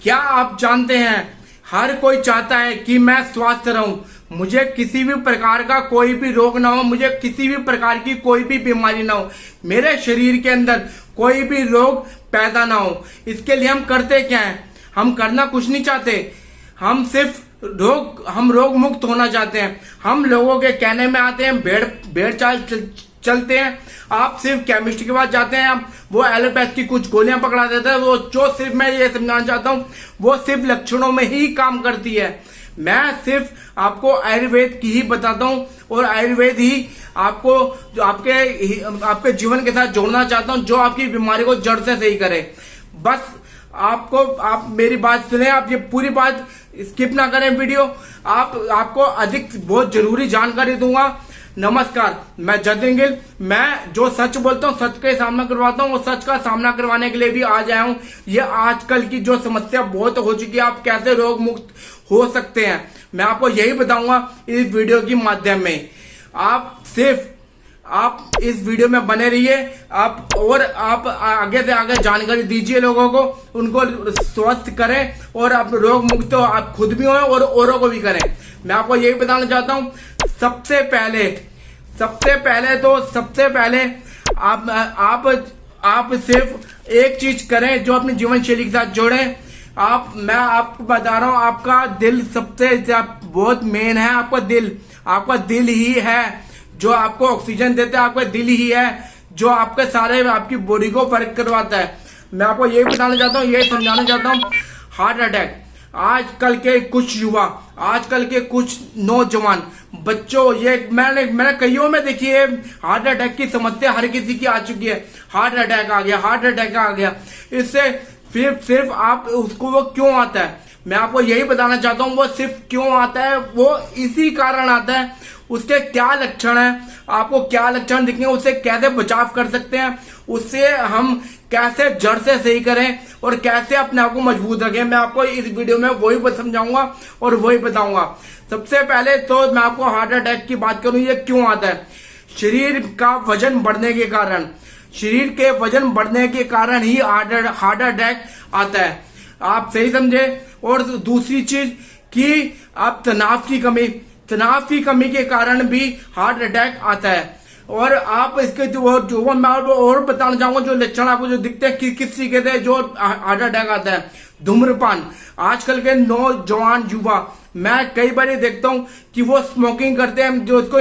क्या आप जानते हैं, हर कोई चाहता है कि मैं स्वस्थ रहूं, मुझे किसी भी प्रकार का कोई भी रोग ना हो, मुझे किसी भी प्रकार की कोई भी बीमारी ना हो, मेरे शरीर के अंदर कोई भी रोग पैदा ना हो। इसके लिए हम करते क्या हैं? हम करना कुछ नहीं चाहते, हम सिर्फ हम रोग मुक्त होना चाहते हैं। हम लोगों के कहने में आते हैं, भेड़ चाल चलते हैं। आप सिर्फ केमिस्ट के पास जाते हैं, वो एलोपैथ की कुछ गोलियां पकड़ा देता है, वो जो सिर्फ मैं ये समझाना चाहता हूँ वो सिर्फ लक्षणों में ही काम करती है। मैं सिर्फ आपको आयुर्वेद की ही बताता हूँ और आयुर्वेद ही आपको जो आपके जीवन के साथ जोड़ना चाहता हूँ, जो आपकी बीमारी को जड़ से सही करे। बस आप मेरी बात सुने, आप ये पूरी बात स्किप ना करें वीडियो। आपको अधिक बहुत जरूरी जानकारी दूंगा। नमस्कार, मैं जतिन गिल। मैं जो सच बोलता हूँ सच का सामना करवाता हूँ और सच का सामना करवाने के लिए भी आज आया हूँ। ये आजकल की जो समस्या बहुत हो चुकी है, आप कैसे रोग मुक्त हो सकते हैं, मैं आपको यही बताऊंगा इस वीडियो के माध्यम में। आप इस वीडियो में बने रहिए, आप आगे से आगे जानकारी दीजिए लोगों को, उनको स्वस्थ करें और आप रोग मुक्त हो, आप खुद भी हो और औरों को भी करें। मैं आपको यही बताना चाहता हूं, सबसे पहले आप सिर्फ एक चीज करें जो अपने जीवन शैली के साथ जोड़ें। मैं आपको बता रहा हूं, आपका दिल सबसे बहुत मेन है। आपका दिल ही है जो आपको ऑक्सीजन देता है, आपका दिल ही है जो आपकी बॉडी को फर्क करवाता है। मैं आपको यही बताना चाहता हूँ, यही समझाना चाहता हूँ। हार्ट अटैक, आजकल के कुछ युवा, आजकल के कुछ नौजवान बच्चों, ये मैंने कईयों में देखी है, हार्ट अटैक की समस्या हर किसी की आ चुकी है। हार्ट अटैक आ गया। इससे सिर्फ आप उसको वो क्यों आता है, मैं आपको यही बताना चाहता हूँ। वो सिर्फ क्यों आता है, वो इसी कारण आता है। उसके क्या लक्षण है, आपको क्या लक्षण दिखेंगे, उससे कैसे बचाव कर सकते हैं, उससे हम कैसे जड़ से सही करें और कैसे अपने आप को मजबूत रखें, मैं आपको इस वीडियो में वही समझाऊंगा और वही बताऊंगा। सबसे पहले तो मैं आपको हार्ट अटैक की बात करूं, ये क्यों आता है। शरीर का वजन बढ़ने के कारण, शरीर के वजन बढ़ने के कारण ही हार्ट अटैक आता है, आप सही समझे। और दूसरी चीज कि आप तनाव की कमी के कारण भी हार्ट अटैक आता है। और आप इसके जो मैं और बताना चाहूंगा, जो लक्षण आपको जो दिखते हैं किस तरीके से जो हार्ट अटैक आता है। धूम्रपान, आजकल के नौजवान युवा, मैं कई बार देखता हूं कि वो स्मोकिंग करते हैं, जो उसको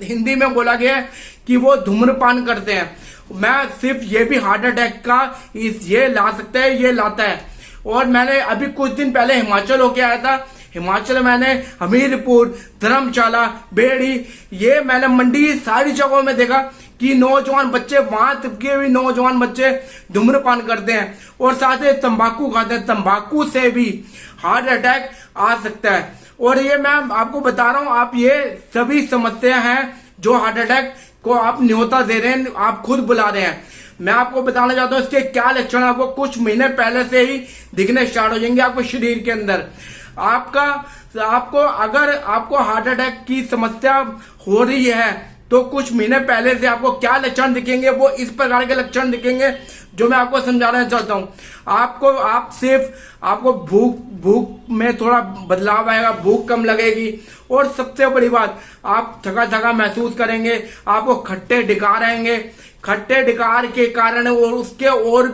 हिंदी में बोला गया है कि वो धूम्रपान करते हैं। मैं सिर्फ ये भी हार्ट अटैक का ये ला सकता है, ये लाता है। और मैंने अभी कुछ दिन पहले हिमाचल होके आया था। हिमाचल मैंने हमीरपुर, धर्मशाला, बेड़ी, ये मैंने मंडी, सारी जगहों में देखा कि नौजवान बच्चे, वहां के भी नौजवान बच्चे धूम्रपान करते हैं और साथ ही तंबाकू खाते हैं। तंबाकू से भी हार्ट अटैक आ सकता है। और ये मैं आपको बता रहा हूं, आप ये सभी समस्या हैं जो हार्ट अटैक को आप न्योता दे रहे हैं, आप खुद बुला रहे हैं। मैं आपको बताना चाहता हूं इसके क्या लक्षण आपको कुछ महीने पहले से ही दिखने स्टार्ट हो जाएंगे आपको शरीर के अंदर। अगर आपको हार्ट अटैक की समस्या हो रही है तो कुछ महीने पहले से आपको क्या लक्षण दिखेंगे, वो इस प्रकार के लक्षण दिखेंगे जो मैं आपको समझाना चाहता हूं। आपको भूख में थोड़ा बदलाव आएगा, भूख कम लगेगी और सबसे बड़ी बात, आप थका महसूस करेंगे, आपको खट्टे ढिकार आएंगे। खट्टे ढिकार के कारण और उसके और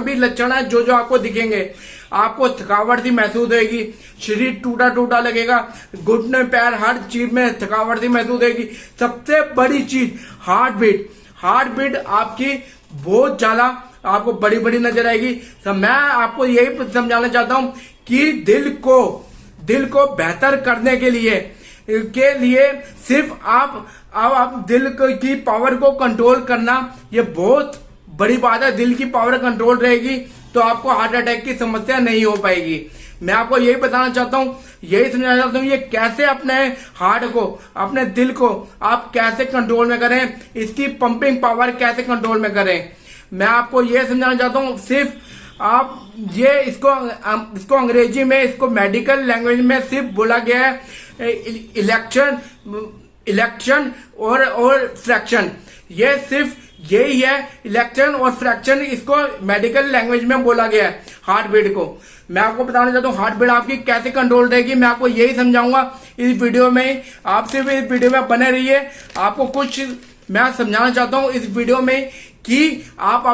भी लक्षण है जो आपको दिखेंगे। आपको थकावट सी महसूस होगी, शरीर टूटा लगेगा, घुटने पैर हर चीज में थकावट सी महसूस होगी। सबसे बड़ी चीज हार्ट बीट आपकी बहुत ज्यादा आपको बड़ी नजर आएगी। तो मैं आपको यही समझाना चाहता हूं कि दिल को बेहतर करने के लिए सिर्फ आप दिल की पावर को कंट्रोल करना, ये बहुत बड़ी बात है। दिल की पावर कंट्रोल रहेगी तो आपको हार्ट अटैक की समस्या नहीं हो पाएगी। मैं आपको यही बताना चाहता हूं, यही समझाना चाहता हूं, ये कैसे अपने हार्ट को, अपने दिल को आप कैसे कंट्रोल में करें, इसकी पंपिंग पावर कैसे कंट्रोल में करें। मैं आपको ये समझाना चाहता हूं, सिर्फ आप ये इसको अंग्रेजी में, इसको मेडिकल लैंग्वेज में सिर्फ बोला गया है इलेक्शन और फ्रैक्शन। ये सिर्फ यही है, इलेक्शन और फ्रैक्शन, इसको मेडिकल लैंग्वेज में बोला गया है हार्ट बीट को। मैं आपको बताना चाहता हूँ हार्ट बीट आपकी कैसे कंट्रोल रहेगी, मैं आपको यही समझाऊंगा इस वीडियो में। आप सिर्फ इस वीडियो में बने रहिए, आपको कुछ मैं समझाना चाहता हूँ इस वीडियो में कि आप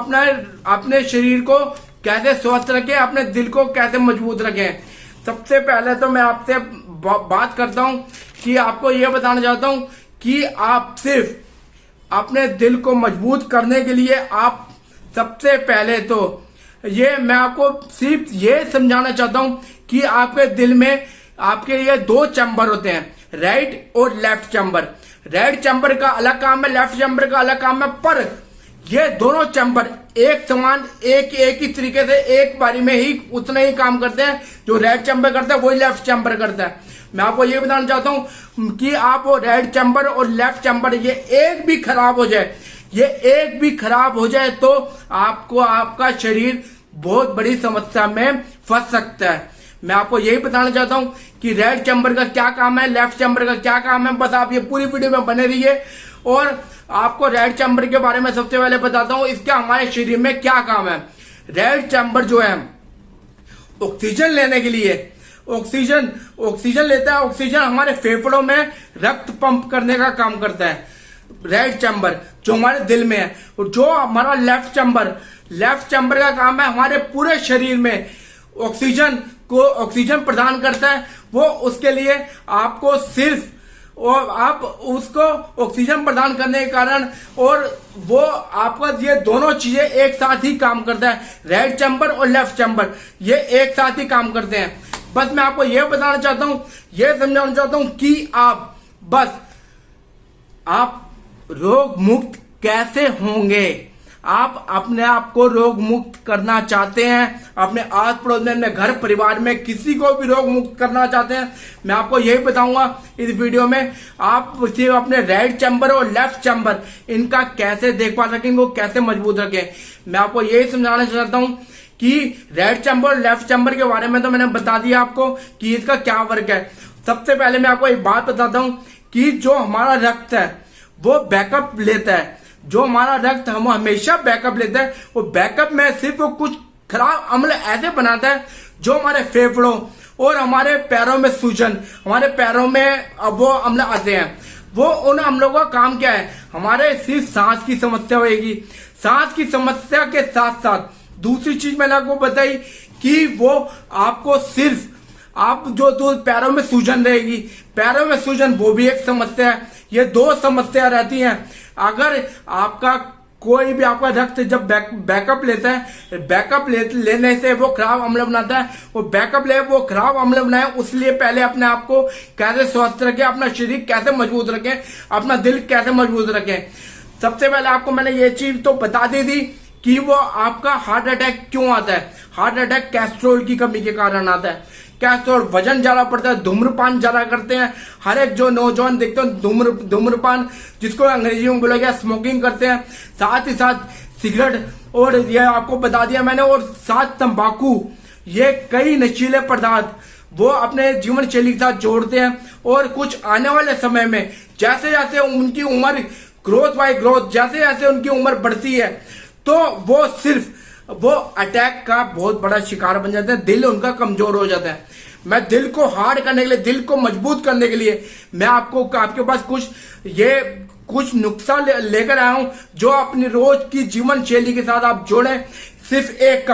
अपने शरीर को कैसे स्वस्थ रखें, अपने दिल को कैसे मजबूत रखें। सबसे पहले तो मैं आपसे बात करता हूं कि आपको यह बताना चाहता हूं कि आप सिर्फ अपने दिल को मजबूत करने के लिए आप सबसे पहले तो मैं आपको सिर्फ ये समझाना चाहता हूं कि आपके दिल में आपके ये 2 चैम्बर होते हैं, राइट और लेफ्ट चैम्बर। राइट चैम्बर का अलग काम है, लेफ्ट चैम्बर का अलग काम है, पर ये दोनों चैम्बर एक समान एक ही तरीके से एक बारी में ही उतना ही काम करते हैं। जो राइट चैम्बर करता है वही लेफ्ट चैम्बर करता है। मैं आपको ये बताना चाहता हूं कि आप वो राइट चैम्बर और लेफ्ट चैम्बर ये एक भी खराब हो जाए तो आपको आपका शरीर बहुत बड़ी समस्या में फंस सकता है। मैं आपको यही बताना चाहता हूं कि राइट चैम्बर का क्या काम है, लेफ्ट चैम्बर का क्या काम है, बस आप ये पूरी वीडियो में बने रहिए। और आपको राइट चैम्बर के बारे में सबसे पहले बताता हूं इसका हमारे शरीर में क्या काम है। राइट चैम्बर जो है ऑक्सीजन लेने के लिए ऑक्सीजन लेता है। ऑक्सीजन हमारे फेफड़ों में रक्त पंप करने का काम करता है राइट चैम्बर जो हमारे दिल में है। और जो हमारा लेफ्ट चैम्बर का काम है हमारे पूरे शरीर में ऑक्सीजन प्रदान करता है। वो उसके लिए आपको सिर्फ और आप उसको ऑक्सीजन प्रदान करने के कारण और वो आपका ये दोनों चीजें एक साथ ही काम करता है, राइट चैम्बर और लेफ्ट चैम्बर ये एक साथ ही काम करते हैं। बस मैं आपको यह बताना चाहता हूं, यह समझाना चाहता हूं कि आप रोग मुक्त कैसे होंगे। आप अपने आप को रोग मुक्त करना चाहते हैं, अपने आस पड़ोस में, अपने घर परिवार में किसी को भी रोग मुक्त करना चाहते हैं, मैं आपको यही बताऊंगा इस वीडियो में। आप सिर्फ अपने राइट चैम्बर और लेफ्ट चैम्बर इनका कैसे देखभाल रखें, इनको कैसे मजबूत रखें। मैं आपको यही समझाना चाहता हूं कि राइट चैम्बर और लेफ्ट चैम्बर के बारे में तो मैंने बता दिया आपको कि इसका क्या वर्क है। सबसे पहले मैं आपको एक बात बताता हूं कि जो हमारा रक्त है वो बैकअप लेता है। जो हमारा रक्त हम हमेशा बैकअप लेता है, वो बैकअप में सिर्फ कुछ खराब अम्ल ऐसे बनाता है जो हमारे फेफड़ों और हमारे पैरों में सूजन, हमारे पैरों में वो अम्ल आते हैं। वो उन अम्लों का काम क्या है, हमारे सिर्फ सांस की समस्या होगी। सांस की समस्या के साथ साथ दूसरी चीज मैंने आपको बताई कि वो आपको सिर्फ आप जो पैरों में सूजन रहेगी, पैरों में सूजन वो भी एक समस्या है। ये 2 समस्या रहती हैं। अगर आपका कोई भी आपका रक्त जब बैकअप लेता है, बैकअप लेने से वो खराब अम्ल बनाता है, वो बैकअप ले वो खराब अम्ल बनाए, उसलिए पहले अपने आप को कैसे स्वस्थ रखें, अपना शरीर कैसे मजबूत रखें, अपना दिल कैसे मजबूत रखें। सबसे पहले आपको मैंने ये चीज तो बता दी थी कि वो आपका हार्ट अटैक क्यों आता है। हार्ट अटैक कैस्ट्रोल की कमी के कारण आता है। कैस्ट्रोल, वजन ज्यादा पड़ता है, धूम्रपान ज्यादा करते हैं। हर एक जो नौजवान देखते हैं धूम्रपान जिसको अंग्रेजी में बोला गया स्मोकिंग करते हैं, साथ ही साथ सिगरेट और ये आपको बता दिया मैंने, और साथ तंबाकू, ये कई नशीले पदार्थ वो अपने जीवन शैली के साथ जोड़ते हैं। और कुछ आने वाले समय में जैसे जैसे उनकी उम्र ग्रोथ बाय ग्रोथ जैसे जैसे उनकी उम्र बढ़ती है तो वो अटैक का बहुत बड़ा शिकार बन जाते हैं। दिल उनका कमजोर हो जाता है। मैं दिल को हार्ड करने के लिए, दिल को मजबूत करने के लिए मैं आपके पास कुछ नुस्खा लेकर आया हूं जो अपनी रोज की जीवन शैली के साथ आप जोड़ें। सिर्फ एक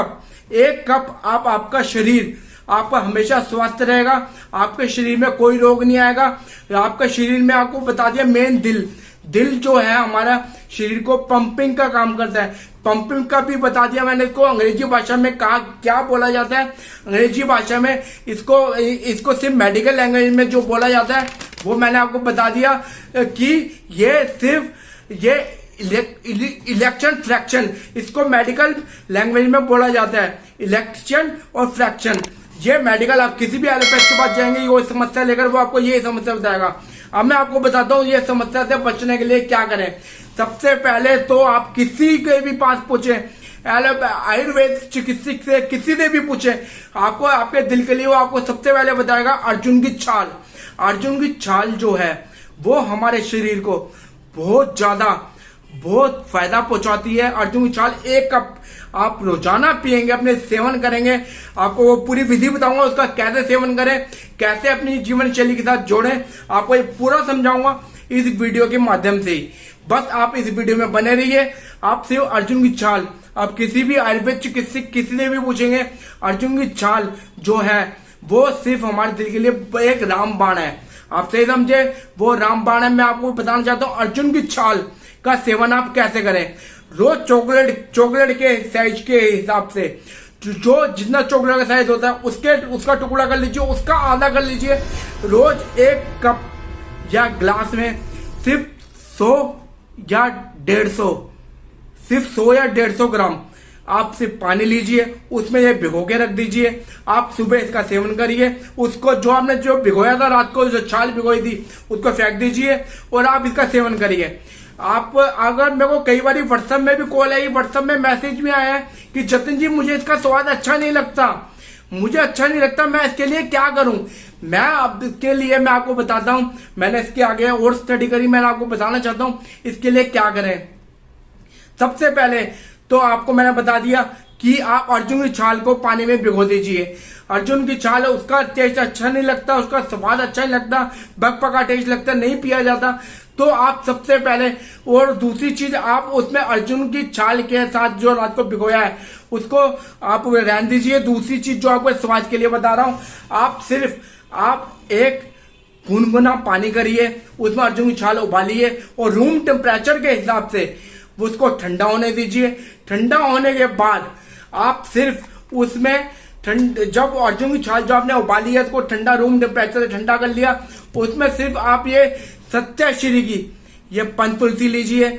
कप आपका शरीर आपका हमेशा स्वस्थ रहेगा। आपके शरीर में कोई रोग नहीं आएगा। आपका शरीर में आपको बता दिया मेन दिल जो है हमारा शरीर को पंपिंग का काम करता है। पंपिंग का भी बता दिया मैंने, इसको अंग्रेजी भाषा में क्या बोला जाता है। अंग्रेजी भाषा में इसको सिर्फ मेडिकल लैंग्वेज में जो बोला जाता है वो मैंने आपको बता दिया कि ये इलेक्शन फ्रैक्शन, इसको मेडिकल लैंग्वेज में बोला जाता है। इलेक्शन और फ्रैक्शन, ये मेडिकल, आप किसी भी एलोपैथ के पास जाएंगे वो समस्या लेकर वो आपको ये समस्या बताएगा। अब मैं आपको बताता हूँ ये समस्या से बचने के लिए क्या करें। सबसे पहले तो आप किसी के भी पास पूछे, आयुर्वेद चिकित्सक से किसी से भी पूछे, आपको आपके दिल के लिए वो आपको सबसे पहले बताएगा अर्जुन की छाल। अर्जुन की छाल जो है वो हमारे शरीर को बहुत ज्यादा बहुत फायदा पहुंचाती है। अर्जुन की छाल 1 कप आप रोजाना पिएंगे, अपने सेवन करेंगे, आपको वो पूरी विधि बताऊंगा उसका कैसे सेवन करें, कैसे अपनी जीवन शैली के साथ जोड़ें, आपको ये पूरा समझाऊंगा इस वीडियो के माध्यम से। बस आप इस वीडियो में बने रहिए। आप सिर्फ अर्जुन की छाल, आप किसी भी आयुर्वेद चिकित्सक किसी ने भी पूछेंगे, अर्जुन की छाल जो है वो सिर्फ हमारे दिल के लिए एक रामबाण है। आप सही समझे, वो रामबाण है। मैं आपको बताना चाहता हूँ अर्जुन की छाल का सेवन आप कैसे करें। रोज चॉकलेट के साइज के हिसाब से जो जितना चॉकलेट का साइज होता है उसका टुकड़ा कर लीजिए, उसका आधा कर लीजिए। रोज 1 कप या ग्लास में सिर्फ 100 या 150, सिर्फ 100 या 150 ग्राम आप सिर्फ पानी लीजिए, उसमें ये भिगो के रख दीजिए। आप सुबह इसका सेवन करिए। उसको जो आपने जो भिगोया था रात को, जो छाल भिगोई थी उसको फेंक दीजिए और आप इसका सेवन करिए। आप अगर मेरे को कई बार व्हाट्सएप में भी कॉल आई, व्हाट्सएप में मैसेज भी आया है कि जतिन जी मुझे इसका स्वाद अच्छा नहीं लगता, मुझे अच्छा नहीं लगता, मैं इसके लिए क्या करूं। मैं अब इसके लिए मैं आपको बताता हूं, मैंने इसके आगे और स्टडी करी, मैं आपको बताना चाहता हूं इसके लिए क्या करें। सबसे पहले तो आपको मैंने बता दिया कि आप अर्जुन की छाल को पानी में भिगो दीजिए। अर्जुन की छाल उसका टेस्ट अच्छा नहीं लगता, उसका स्वाद अच्छा नहीं लगता, बकपका टेस्ट लगता, नहीं पिया जाता। तो आप सबसे पहले, और दूसरी चीज आप उसमें अर्जुन की छाल के साथ जो रात को भिगोया है उसको आप रहने दीजिए। दूसरी चीज जो आपको स्वाद के लिए बता रहा हूं, आप एक गुनगुना पानी करिए, उसमें अर्जुन की छाल उबालिए और रूम टेम्परेचर के हिसाब से उसको ठंडा होने दीजिए। ठंडा होने के बाद आप सिर्फ उसमें जब अर्जुन की छाल जो आपने उबाली है उसको ठंडा रूम टेम्परेचर से ठंडा कर लिया, उसमें सिर्फ आप ये सत्याश्री की ये पंचतुलसी लीजिए।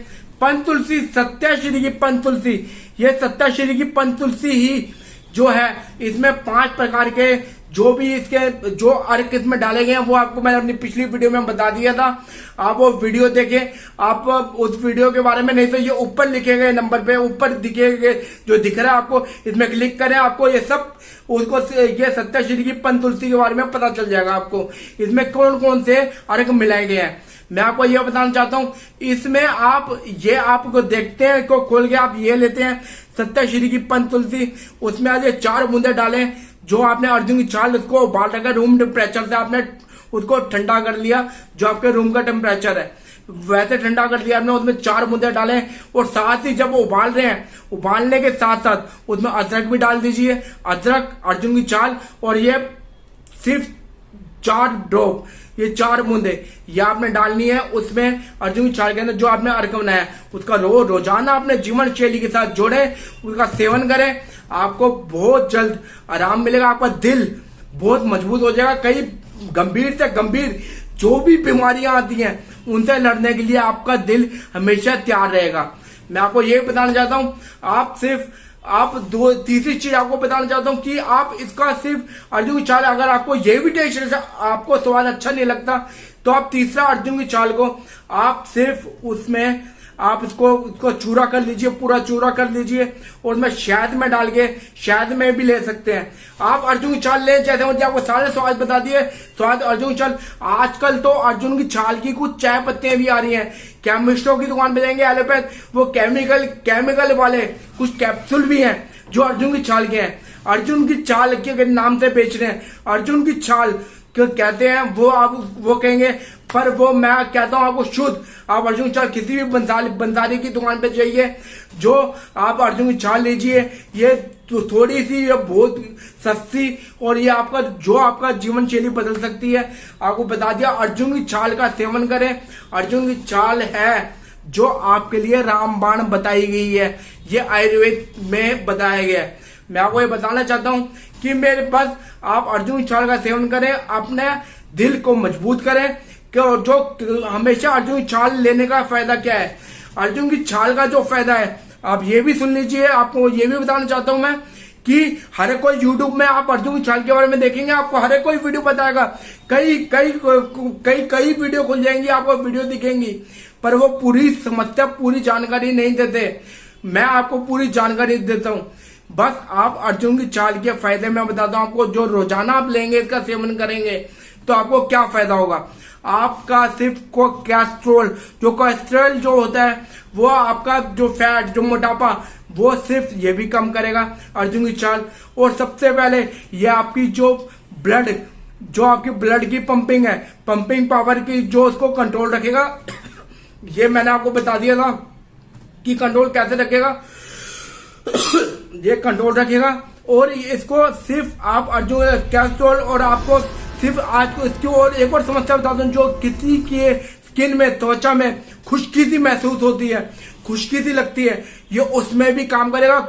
पंचतुलसी, सत्याश्री की पंचतुलसी, ये सत्याश्री की पंचतुलसी ही जो है इसमें 5 प्रकार के जो भी इसके जो अर्क इसमें डाले गए हैं वो आपको मैंने अपनी पिछली वीडियो में बता दिया था। आप वो वीडियो देखें, आप उस वीडियो के बारे में, नहीं तो ये ऊपर लिखे गए नंबर पे ऊपर दिखे गए जो दिख रहा है आपको, इसमें क्लिक करें, आपको ये सब उसको ये सत्याश्री की पंचतुलसी के बारे में पता चल जाएगा आपको इसमें कौन कौन से अर्क मिलाए गए हैं। मैं आपको यह बताना चाहता हूं, इसमें आप ये आपको देखते हैं को खोल के आप ये लेते हैं सत्याश्री की पंचतुलसी, उसमें आज 4 बूंदे डालें। जो आपने अर्जुन की छाल उसको उबाल रखा रूम टेम्परेचर से, आपने उसको ठंडा कर लिया, जो आपके रूम का टेम्परेचर है वैसे ठंडा कर लिया आपने, उसमें 4 बूंदे डालें। और साथ ही जब वो उबाल रहे हैं, उबालने के साथ साथ उसमें अदरक भी डाल दीजिए। अदरक, अर्जुन की छाल और ये सिर्फ 4 ड्रॉप, ये 4 बूंदे ये आपने डालनी है उसमें अर्जुन की छाल के अंदर जो आपने अर्क बनाया उसका रोजाना अपने जीवन शैली के साथ जोड़े, उसका सेवन करें। आपको बहुत जल्द आराम मिलेगा, आपका दिल बहुत मजबूत हो जाएगा। कई गंभीर से गंभीर जो भी बीमारियां आती हैं उनसे लड़ने के लिए आपका दिल हमेशा तैयार रहेगा। मैं आपको ये बताना चाहता हूं, तीसरी चीज आपको बताना चाहता हूं कि आप इसका सिर्फ अर्जुन की छाल, अगर आपको ये भी टेस्ट आपको स्वाद अच्छा नहीं लगता तो आप तीसरा अर्जुन की छाल को आप सिर्फ उसमें आप इसको चूरा कर लीजिए, पूरा चूरा कर लीजिए और उसमें शहद में डाल के, शहद में भी ले सकते हैं आप। अर्जुन की छाल ले, जैसे मुझे आपको सारे स्वाद बता दिए, स्वाद अर्जुन की छाल। आजकल तो अर्जुन की छाल की कुछ चाय पत्तियां भी आ रही हैं, केमिस्टों की दुकान पे जाएंगे एलोपैथ, वो केमिकल वाले कुछ कैप्सूल भी हैं जो अर्जुन की छाल के हैं। अर्जुन की छाल के नाम से बेच रहे हैं, अर्जुन की छाल क्यों कहते हैं वो, आप वो कहेंगे, पर वो मैं कहता हूं आपको शुद्ध। आप अर्जुन की छाल किसी भी बंसारी की दुकान पे जाइए, जो आप अर्जुन की छाल लीजिए, ये तो थोड़ी सी ये बहुत सस्ती और ये आपका जीवन शैली बदल सकती है। आपको बता दिया अर्जुन की छाल का सेवन करें। अर्जुन की छाल है जो आपके लिए रामबाण बताई गई है, ये आयुर्वेद में बताया गया है। मैं आपको ये बताना चाहता हूं कि मेरे पास आप अर्जुन की छाल का सेवन करें, अपने दिल को मजबूत करें। जो हमेशा अर्जुन की छाल लेने का फायदा क्या है, अर्जुन की छाल का जो फायदा है आप ये भी सुन लीजिए। आपको ये भी बताना चाहता हूं मैं कि हर कोई यूट्यूब में आप अर्जुन की छाल के बारे में देखेंगे, आपको हर कोई वीडियो बताएगा, कई वीडियो खुल जाएंगी, आपको वीडियो दिखेंगी, पर वो पूरी समस्या, पूरी जानकारी नहीं देते। मैं आपको पूरी जानकारी देता हूं। बस आप अर्जुन की छाल के फायदे में बताता हूं आपको, जो रोजाना आप लेंगे, इसका सेवन करेंगे तो आपको क्या फायदा होगा? आपका सिर्फ को कोलेस्ट्रॉल जो होता है, वो आपका जो फैट, जो मोटापा, वो सिर्फ ये भी कम करेगा अर्जुन की चाल। और सबसे पहले ये आपकी जो आपकी ब्लड की पंपिंग है, पंपिंग पावर की जो उसको कंट्रोल रखेगा। ये मैंने आपको बता दिया था कि कंट्रोल कैसे रखेगा। ये कंट्रोल रखेगा। और इसको सिर्फ आप अर्जुन कोलेस्ट्रॉल, और आपको सिर्फ आज को इसकी और एक और समस्या बता दूं, जो किसी के स्किन में, त्वचा में खुश्की सी महसूस होती है, खुश्की सी लगती है, ये उसमें भी काम करेगा।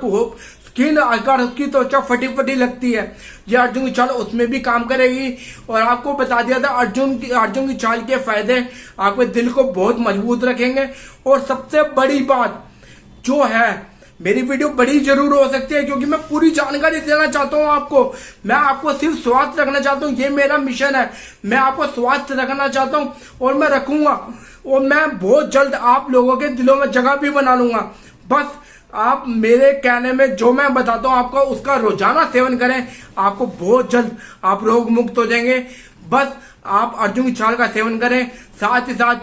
स्किन अगर उसकी त्वचा फटी फटी लगती है, ये अर्जुन की चाल उसमें भी काम करेगी। और आपको बता दिया था अर्जुन की चाल के फायदे आपके दिल को बहुत मजबूत रखेंगे। और सबसे बड़ी बात जो है, मेरी वीडियो बड़ी जरूर हो सकती है क्योंकि मैं पूरी जानकारी देना चाहता हूं आपको। मैं आपको सिर्फ स्वास्थ्य रखना चाहता हूं, ये मेरा मिशन है। मैं आपको स्वास्थ्य रखना चाहता हूं और मैं रखूंगा। और मैं बहुत जल्द आप लोगों के दिलों में जगह भी बना लूंगा। बस आप मेरे कहने में जो मैं बताता हूं आपको, उसका रोजाना सेवन करें। आपको बहुत जल्द आप रोग मुक्त हो जाएंगे। बस आप अर्जुन की चाल का सेवन करें। साथ ही साथ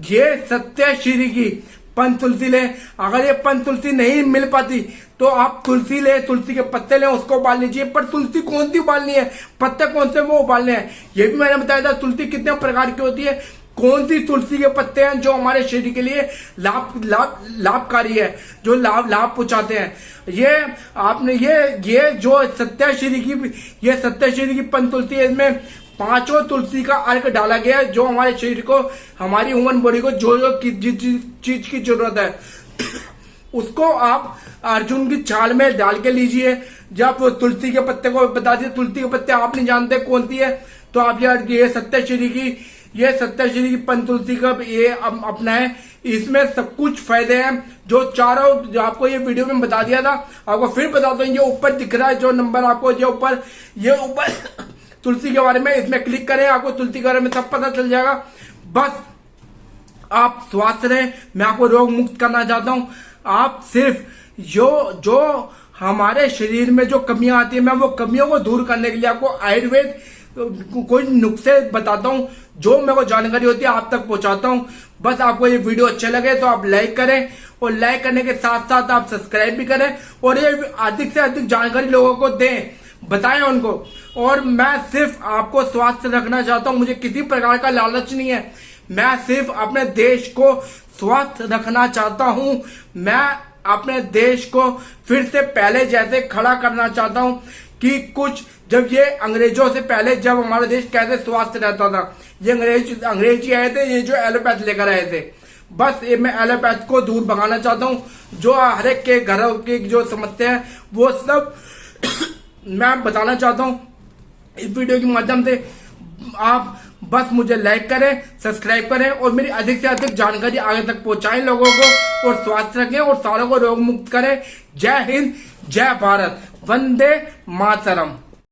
ये सत्यश्री की पंच तुलसी ले। अगर ये पंच तुलसी नहीं मिल पाती तो आप तुलसी ले, तुलसी के पत्ते ले, उसको उबाल लीजिए। पर तुलसी कौन सी उबालनी है, पत्ते कौन से वो उबालने हैं, ये भी मैंने बताया था। तुलसी कितने प्रकार की होती है, कौन सी तुलसी के पत्ते हैं जो हमारे शरीर के लिए लाभकारी है, जो लाभ पहुंचाते हैं। ये आपने ये जो सत्यश्री की पंच तुलसी है, इसमें 5 तुलसी का अर्क डाला गया है, जो हमारे शरीर को, हमारी ह्यूमन बॉडी को जो जिस चीज की जरूरत है उसको आप अर्जुन की चाल में डाल के लीजिए। जब तुलसी के पत्ते को बता दिए, तुलसी के पत्ते आप नहीं जानते कौन सी है, तो आप ये सत्यश्री की पंच तुलसी का ये अपनाएं। इसमें सब कुछ फायदे हैं जो चारों, जो आपको ये वीडियो में बता दिया था। आपको फिर बताता हूँ, ये ऊपर दिख रहा है जो नंबर आपको, ये ऊपर तुलसी के बारे में, इसमें क्लिक करें, आपको तुलसी के बारे में सब पता चल जाएगा। बस आप स्वस्थ रहें। मैं आपको रोग मुक्त करना चाहता हूं। आप सिर्फ जो हमारे शरीर में जो कमियां आती है, मैं वो कमियों को दूर करने के लिए आपको आयुर्वेद कोई नुस्खे बताता हूं, जो मेरे को जानकारी होती है आप तक पहुंचाता हूं। बस आपको ये वीडियो अच्छे लगे तो आप लाइक करें, और लाइक करने के साथ साथ आप सब्सक्राइब भी करें, और ये अधिक से अधिक जानकारी लोगों को दें, बताएं उनको। और मैं सिर्फ आपको स्वास्थ्य रखना चाहता हूं, मुझे किसी प्रकार का लालच नहीं है। मैं सिर्फ अपने देश को स्वस्थ रखना चाहता हूं। मैं अपने देश को फिर से पहले जैसे खड़ा करना चाहता हूं कि कुछ, जब ये अंग्रेजों से पहले जब हमारा देश कैसे स्वस्थ रहता था, ये अंग्रेज ही आए थे, ये जो एलोपैथ लेकर आए थे। बस ये मैं एलोपैथ को दूर भगाना चाहता हूं। जो हर एक के घरों की जो समस्या है वो सब मैं बताना चाहता हूं इस वीडियो के माध्यम से। आप बस मुझे लाइक करें, सब्सक्राइब करें, और मेरी अधिक से अधिक जानकारी आगे तक पहुंचाएं लोगों को, और स्वास्थ्य रखें और सारों को रोग मुक्त करें। जय हिंद, जय भारत, वंदे मातरम।